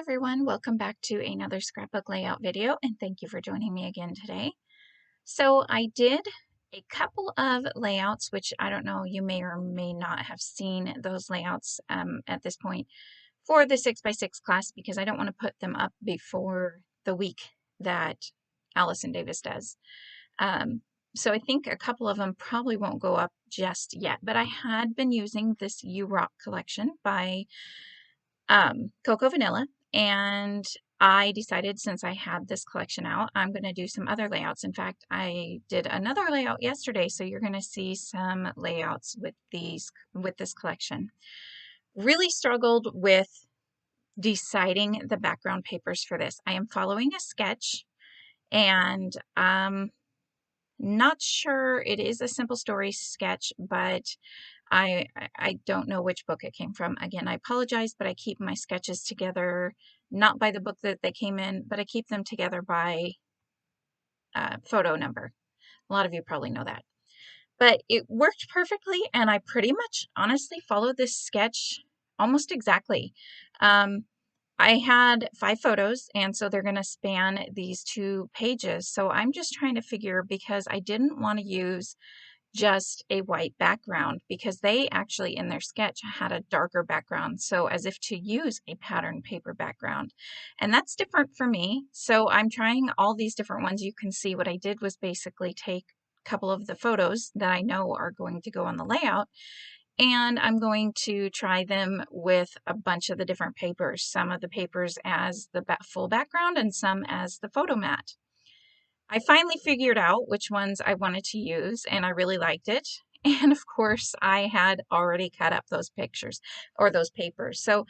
everyone, welcome back to another scrapbook layout video, and thank you for joining me again today. So I did a couple of layouts, which I don't know, you may or may not have seen those layouts at this point for the 6x6 class, because I don't want to put them up before the week that Allison Davis does. So I think a couple of them probably won't go up just yet, but I had been using this You Rock collection by Cocoa Vanilla, and I decided since I had this collection out, I'm going to do some other layouts. In fact, I did another layout yesterday, so you're going to see some layouts with this collection. Really struggled with deciding the background papers for this. I am following a sketch, and not sure it is a simple story sketch, but I don't know which book it came from. Again, I apologize, but I keep my sketches together, not by the book that they came in, but I keep them together by photo number. A lot of you probably know that. But it worked perfectly, and I pretty much honestly followed this sketch almost exactly. I had 5 photos, and so they're going to span these 2 pages. So I'm just trying to figure, because I didn't want to use just a white background, because they actually in their sketch had a darker background, so as if to use a pattern paper background, and that's different for me. So I'm trying all these different ones. You can see what I did was basically take a couple of the photos that I know are going to go on the layout, and I'm going to try them with a bunch of the different papers, some of the papers as the full background and some as the photo mat. I finally figured out which ones I wanted to use, and I really liked it. And of course, I had already cut up those pictures or those papers. So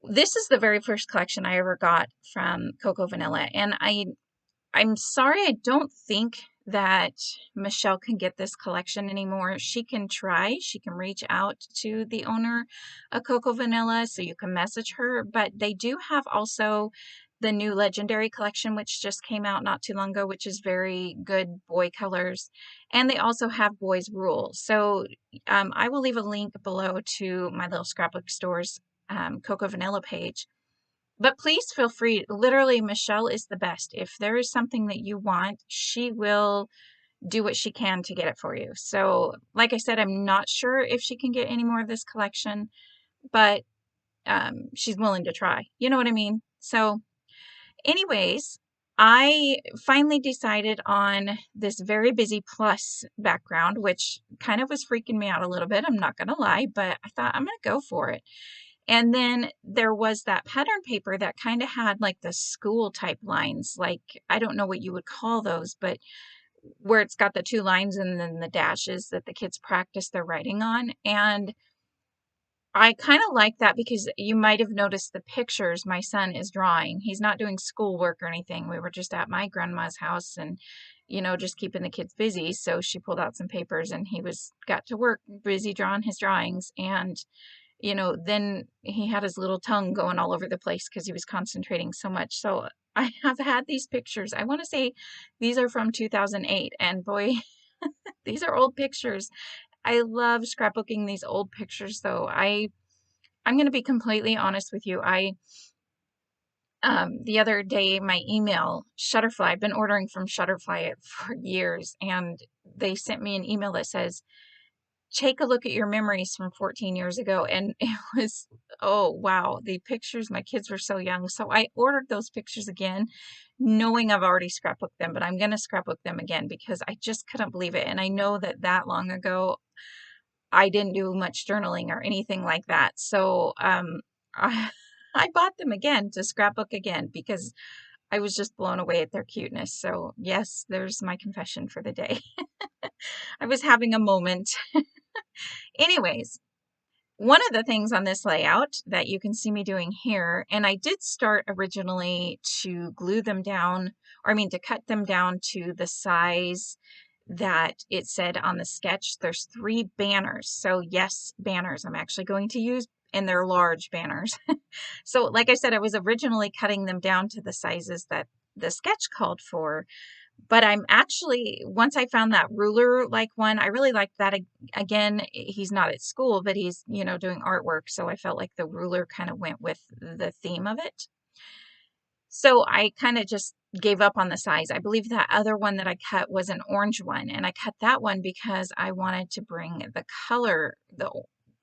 this is the very first collection I ever got from Cocoa Vanilla. And I'm sorry, I don't think that Michelle can get this collection anymore. She can try, she can reach out to the owner of Cocoa Vanilla, so you can message her, but they do have also the new Legendary collection, which just came out not too long ago, which is very good boy colors. And they also have Boys Rule. So I will leave a link below to my little scrapbook store's Cocoa Vanilla page. But please feel free. Literally, Michelle is the best. If there is something that you want, she will do what she can to get it for you. So like I said, I'm not sure if she can get any more of this collection, but she's willing to try. You know what I mean? So anyways, I finally decided on this very busy plus background, which kind of was freaking me out a little bit. I'm not going to lie, but I thought I'm going to go for it. And then there was that pattern paper that kind of had like the school type lines, like I don't know what you would call those, but where it's got the 2 lines and then the dashes that the kids practice their writing on. And I kind of like that, because you might have noticed the pictures my son is drawing. He's not doing schoolwork or anything. We were just at my grandma's house and, you know, just keeping the kids busy. So she pulled out some papers and he got to work busy drawing his drawings. And, you know, then he had his little tongue going all over the place because he was concentrating so much. So I have had these pictures. I want to say these are from 2008, and boy, these are old pictures. I love scrapbooking these old pictures, though. I'm going to be completely honest with you. The other day, my email, Shutterfly, I've been ordering from Shutterfly for years, and they sent me an email that says, take a look at your memories from 14 years ago. And it was, oh, wow, the pictures, my kids were so young. So I ordered those pictures again, knowing I've already scrapbooked them, but I'm going to scrapbook them again because I just couldn't believe it. And I know that long ago, I didn't do much journaling or anything like that. So I, I bought them again to scrapbook again because I was just blown away at their cuteness. So yes, there's my confession for the day. I was having a moment. Anyways, one of the things on this layout that you can see me doing here, and I did start originally to glue them down, or I mean to cut them down to the size that it said on the sketch. There's 3 banners. So yes, banners I'm actually going to use, and they're large banners. So like I said, I was originally cutting them down to the sizes that the sketch called for. But I'm actually, once I found that ruler like one, I really liked that. Again, he's not at school, but he's, you know, doing artwork. So I felt like the ruler kind of went with the theme of it. So I kind of just gave up on the size. I believe that other one that I cut was an orange one, and I cut that one because I wanted to bring the color, the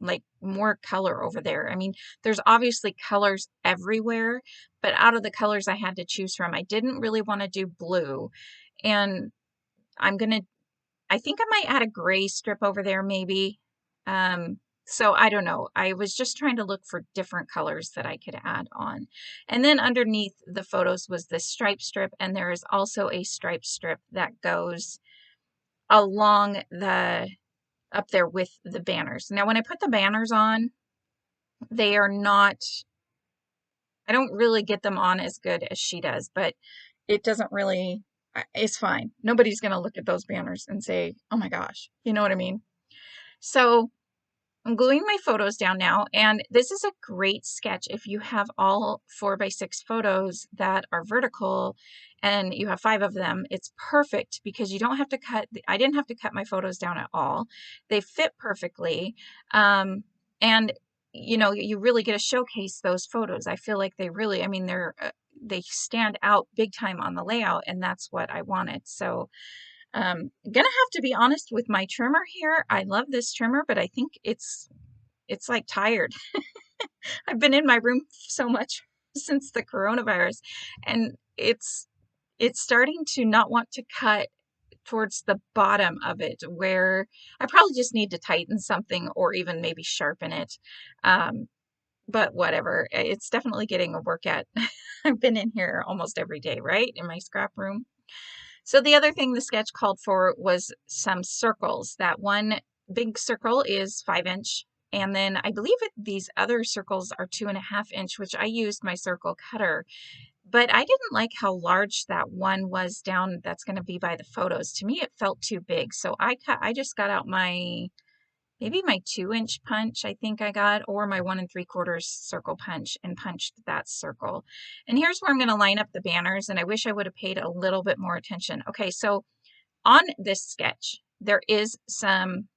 like more color over there. I mean, there's obviously colors everywhere, but out of the colors I had to choose from, I didn't really want to do blue. And I'm gonna, I think I might add a gray strip over there maybe. So I don't know. I was just trying to look for different colors that I could add on. And then underneath the photos was this stripe strip, and there is also a stripe strip that goes along the up there with the banners. Now, when I put the banners on, they are not, I don't really get them on as good as she does, but it doesn't really, it's fine. Nobody's going to look at those banners and say, oh my gosh, you know what I mean? So I'm gluing my photos down now, and this is a great sketch if you have all 4x6 photos that are vertical and you have 5 of them. It's perfect because you don't have to cut, I didn't have to cut my photos down at all. They fit perfectly. And you know, you really get to showcase those photos. I feel like they really, I mean, they stand out big time on the layout, and that's what I wanted. So gonna have to be honest with my trimmer here. I love this trimmer, but I think it's like tired. I've been in my room so much since the coronavirus, and it's starting to not want to cut towards the bottom of it, where I probably just need to tighten something or even maybe sharpen it. But whatever, it's definitely getting a workout. I've been in here almost every day, right? In my scrap room. So the other thing the sketch called for was some circles. That one big circle is 5-inch. And then I believe these other circles are 2.5-inch, which I used my circle cutter. But I didn't like how large that one was down. That's going to be by the photos. To me, it felt too big. So I just got out maybe my 2-inch punch, I think I got, or my 1 3/4 circle punch, and punched that circle. And here's where I'm going to line up the banners, and I wish I would have paid a little bit more attention. Okay, so on this sketch, there is some,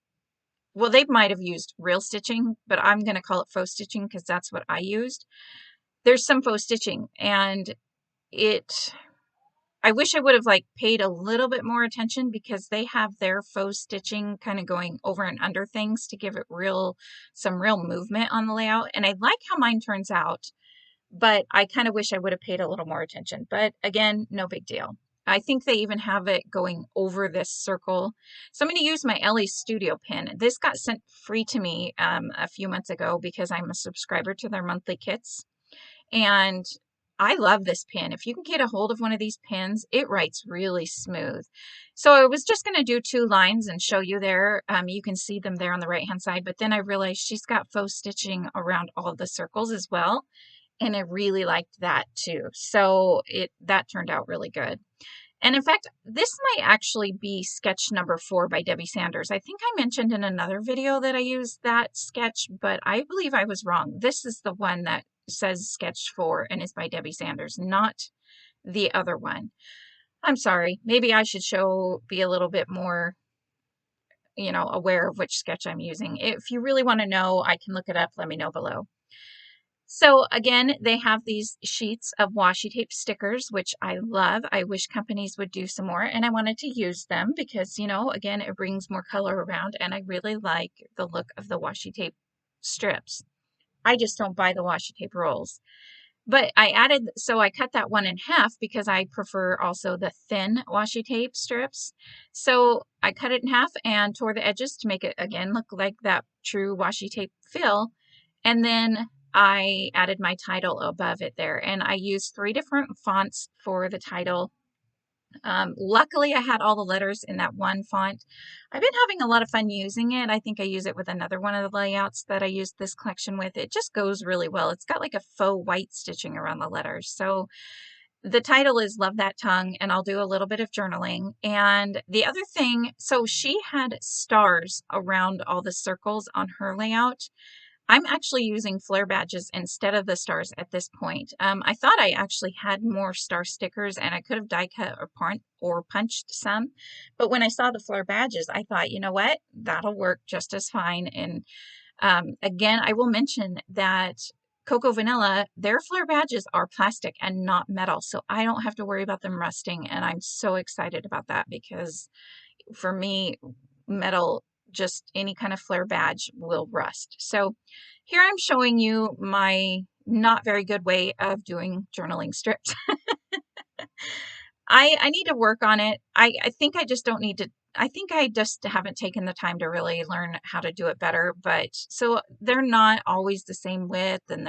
well, they might have used real stitching, but I'm going to call it faux stitching because that's what I used. There's some faux stitching, and I wish I would have like paid a little bit more attention because they have their faux stitching kind of going over and under things to give it some real movement on the layout. And I like how mine turns out, but I kind of wish I would have paid a little more attention. But again, no big deal. I think they even have it going over this circle. So I'm going to use my Ellie Studio pin. This got sent free to me a few months ago because I'm a subscriber to their monthly kits. And I love this pin. If you can get a hold of one of these pins, it writes really smooth. So I was just going to do 2 lines and show you there. You can see them there on the right hand side, but then I realized she's got faux stitching around all of the circles as well. And I really liked that too. So that turned out really good. And in fact, this might actually be sketch number 4 by Debbie Sanders. I think I mentioned in another video that I used that sketch, but I believe I was wrong. This is the one that says sketch 4 and is by Debbie Sanders, not the other one. I'm sorry. Maybe I should be a little bit more, you know, aware of which sketch I'm using. If you really want to know, I can look it up. Let me know below. So again, they have these sheets of washi tape stickers, which I love. I wish companies would do some more, and I wanted to use them because, you know, again, it brings more color around, and I really like the look of the washi tape strips. I just don't buy the washi tape rolls. But so I cut that one in half because I prefer also the thin washi tape strips. So I cut it in half and tore the edges to make it, again, look like that true washi tape feel. And then I added my title above it there, and I used 3 different fonts for the title. Luckily, I had all the letters in that one font. I've been having a lot of fun using it. I think I use it with another one of the layouts that I used this collection with. It just goes really well. It's got like a faux white stitching around the letters. So the title is Love That Tongue, and I'll do a little bit of journaling. And the other thing, so she had stars around all the circles on her layout. I'm actually using flare badges instead of the stars at this point. I thought I actually had more star stickers and I could have die cut or punched some. But when I saw the flare badges, I thought, you know what, that'll work just as fine. And again, I will mention that Cocoa Vanilla, their flare badges are plastic and not metal, so I don't have to worry about them rusting, and I'm so excited about that because for me, metal, just any kind of flare badge will rust. So here I'm showing you my not very good way of doing journaling strips. I need to work on it. I think I just don't need to, I think I just haven't taken the time to really learn how to do it better. But so they're not always the same width, and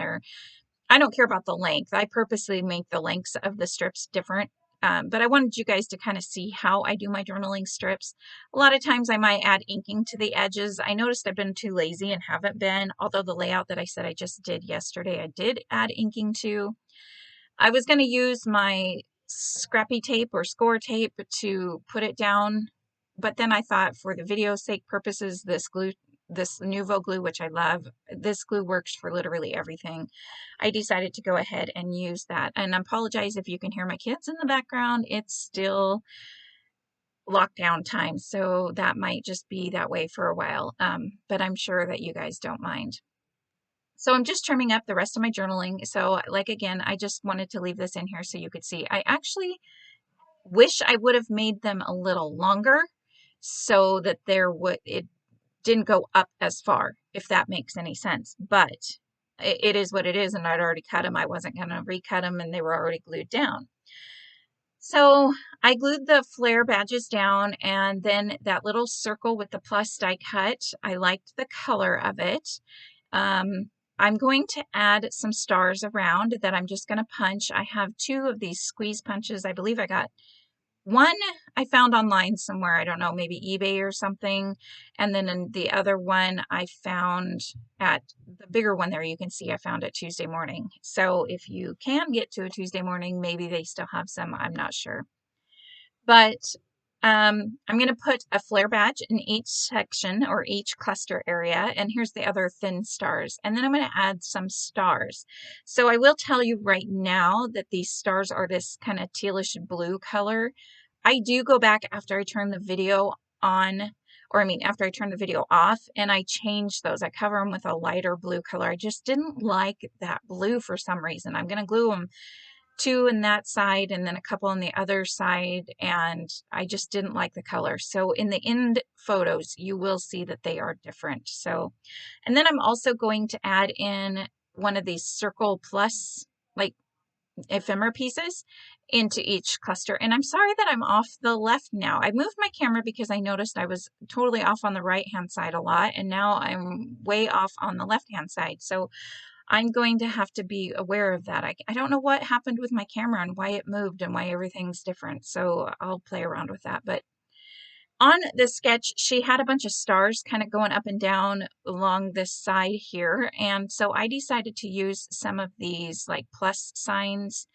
I don't care about the length. I purposely make the lengths of the strips different. But I wanted you guys to kind of see how I do my journaling strips. A lot of times I might add inking to the edges. I noticed I've been too lazy and haven't been, although the layout that I said I just did yesterday, I did add inking to. I was going to use my Scrappy tape or score tape to put it down, but then I thought for the video sake purposes, this Nuvo glue, which I love, this glue works for literally everything. I decided to go ahead and use that. And I apologize if you can hear my kids in the background. It's still lockdown time, so that might just be that way for a while, but I'm sure that you guys don't mind. So I'm just trimming up the rest of my journaling. So like, again, I just wanted to leave this in here so you could see. I actually wish I would have made them a little longer so that it didn't go up as far, if that makes any sense. But it is what it is, and I'd already cut them. I wasn't going to recut them, and they were already glued down. So I glued the flare badges down, and then that little circle with the plus die cut, I liked the color of it. I'm going to add some stars around that I'm just going to punch. I have 2 of these squeeze punches. I believe I got one I found online somewhere. I don't know, maybe eBay or something. And then the other one I found at the bigger one there. You can see I found it Tuesday morning. So if you can get to a Tuesday morning, maybe they still have some. I'm not sure. But I'm going to put a flare badge in each section or each cluster area. And here's the other thin stars. And then I'm going to add some stars. So I will tell you right now that these stars are this kind of tealish blue color. I do go back after I turn the video on, or I mean, after I turn the video off, and I change those. I cover them with a lighter blue color. I just didn't like that blue for some reason. I'm going to glue them 2 in that side and then a couple on the other side, and I just didn't like the color. So in the end photos, you will see that they are different. So, and then I'm also going to add in one of these circle plus like ephemera pieces into each cluster. And I'm sorry that I'm off the left now. I moved my camera because I noticed I was totally off on the right hand side a lot, and now I'm way off on the left hand side. So I'm going to have to be aware of that. I don't know what happened with my camera and why it moved and why everything's different. So I'll play around with that. But on the sketch, she had a bunch of stars kind of going up and down along this side here. And so I decided to use some of these like plus signs,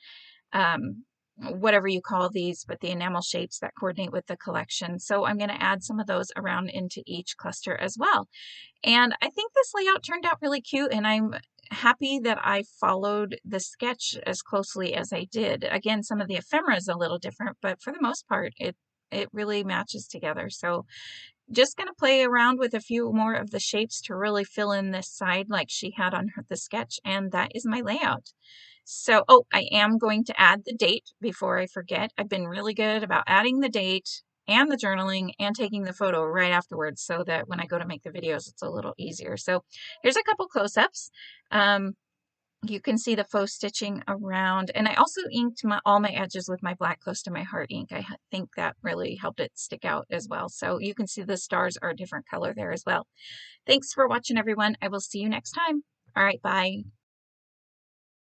whatever you call these, but the enamel shapes that coordinate with the collection. So I'm going to add some of those around into each cluster as well. And I think this layout turned out really cute, and I'm happy that I followed the sketch as closely as I did. Again, some of the ephemera is a little different, but for the most part, it really matches together. So just going to play around with a few more of the shapes to really fill in this side like she had on the sketch, and that is my layout. So, oh, I am going to add the date before I forget. I've been really good about adding the date and the journaling and taking the photo right afterwards so that when I go to make the videos, it's a little easier. So here's a couple close-ups. You can see the faux stitching around, and I also inked all my edges with my black Close to My Heart ink. I think that really helped it stick out as well. So you can see the stars are a different color there as well. Thanks for watching, everyone. I will see you next time. All right, bye.